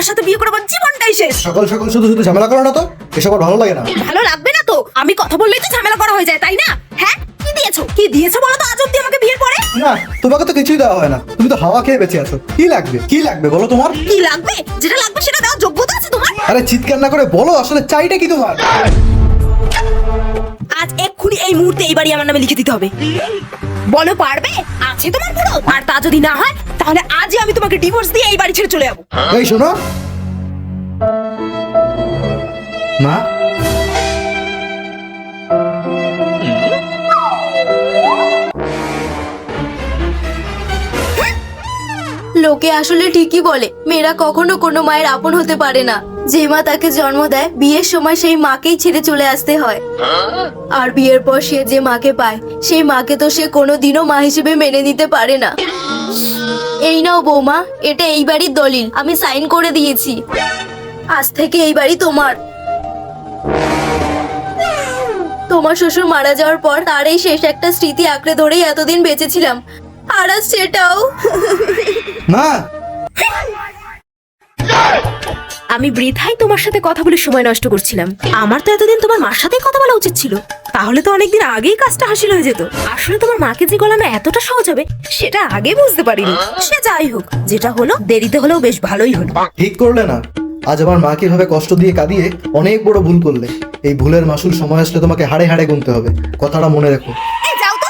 তোমার সাথে বিয়ে করে আমার জীবনটাই শেষ। সকাল সকাল শুধু শুধু ঝামেলা করো না তো, এসব আর ভালো লাগে না। ভালো লাগবে না তো, আমি কথা বললেই তো ঝামেলা করা হয়ে যায়, তাই না? হ্যাঁ, কি দিয়েছো বলো তো আজ অব্দি আমাকে বিয়ের পরে? না, তোমাকে তো কিছুই দেওয়া হয় না, তুমি তো হাওয়া খেয়ে বেঁচে আছো। কি লাগবে বলো তোমার? কি লাগবে? যেটা লাগবে সেটা দেওয়ার যোগ্যতা আছে তোমার? আরে চিৎকার না করে বলো আসলে চাইটা কি তোমার? আজ এক্ষুনি এই মুহূর্তে এই বাড়ি আমার নামে লিখে দিতে হবে। বলো পারবে? আছে তোমার পুরো? আর তা যদি না হয় তাহলে আজই আমি তোমাকে ডিভোর্স দিয়ে এই বাড়ি ছেড়ে চলে যাবো। এই শোনো মা, লোকে আসলে ঠিকই বলে, মেয়েরা কখনো কোনো মায়ের আপন হতে পারে না। যে মা তাকে জন্ম দেয়, বিয়ের সময় সেই মাকেই ছেড়ে চলে আসতে হয়। আর বিয়ের পর সে যে মাকে পায়, সেই মাকে তো সে কোনোদিনও মা হিসেবে মেনে নিতে পারে না। এই নাও বৌমা, এটা এই বাড়ির দলিল, আমি সাইন করে দিয়েছি। আজ থেকে এই বাড়ি তোমার। তোমার শ্বশুর মারা যাওয়ার পর তার এই শেষ একটা স্মৃতি আঁকড়ে ধরেই এতদিন বেঁচেছিলাম, আর আজ সেটাও। মা, আমি বৃথাই তোমার সাথে কথা বলে সময় নষ্ট করছিলাম। আমার তো এতদিন তোমার মার সাথেই কথা বলা উচিত ছিল, তাহলে তো অনেকদিন আগেই কাজটা হাসিল হয়ে যেত। আসলে তোমার মাকে যে গলানো এতটা সহজ হবে সেটা আগে বুঝতে পারিনি। সে যাই হোক, যেটা হলো দেরিতে হলেও বেশ ভালোই হলো। ঠিক করলে না? আজ আমার মাকে ভাবে কষ্ট দিয়ে কাঁদিয়ে অনেক বড় ভুল করলে। এই ভুলের মাসুল সময় আসলে তোমাকে হাড়ে হাড়ে গুনতে হবে, কথাটা মনে রেখো। এই যাও তো।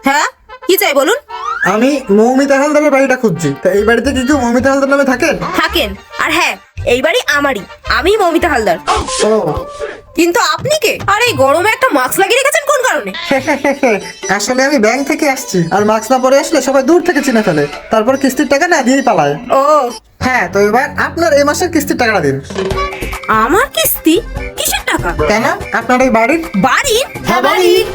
হ্যাঁ, কি চাই বলুন? আমি মৌমিতা হালদারের বাড়িটা খুঁজছি, তা এই বাড়িতে কি কেউ মৌমিতা হালদার নামে থাকেন? থাকেন, আর হ্যাঁ, এই বাড়ি আমারই। আমি মৌমিতা হালদার। ও, কিন্তু আপনি কে? আর এই গরমে একটা মাস্ক লাগিয়ে রেখেছেন কোন কারণে? আসলে আমি ব্যাংক থেকে আসছি, আর মাস্ক না পরে আসলে সবাই দূর থেকে চিনে ফেলে, তারপর কিস্তির টাকা না দিয়েই পালায়। ও, হ্যাঁ, তো এবার আপনার এই মাসের কিস্তির টাকাটা দিন। আমার কিস্তি? কিসের টাকা? কেন, আপনার এই বাড়ির? বাড়ির? হ্যাঁ, বাড়ির।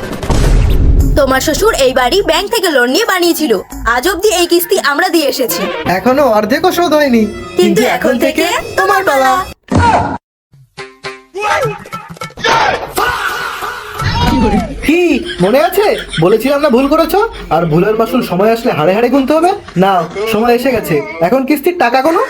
তোমার শ্বশুর এই বাড়ি ব্যাংক থেকে লোন নিয়ে বানিয়েছিল। আজ অব্দি এই কিস্তি আমরা দিয়ে এসেছি, এখনো অর্ধেকও শোধ হয়নি। কিন্তু এখন থেকে তোমার পালা। কি মনে আছে? বলেছিলাম না ভুল করেছো, আর ভুলের মাসুল সময় আসলে হাড়ে হাড়ে গুনতে হবে। নাও, সময় এসে গেছে, এখন কিস্তির টাকা কোনো।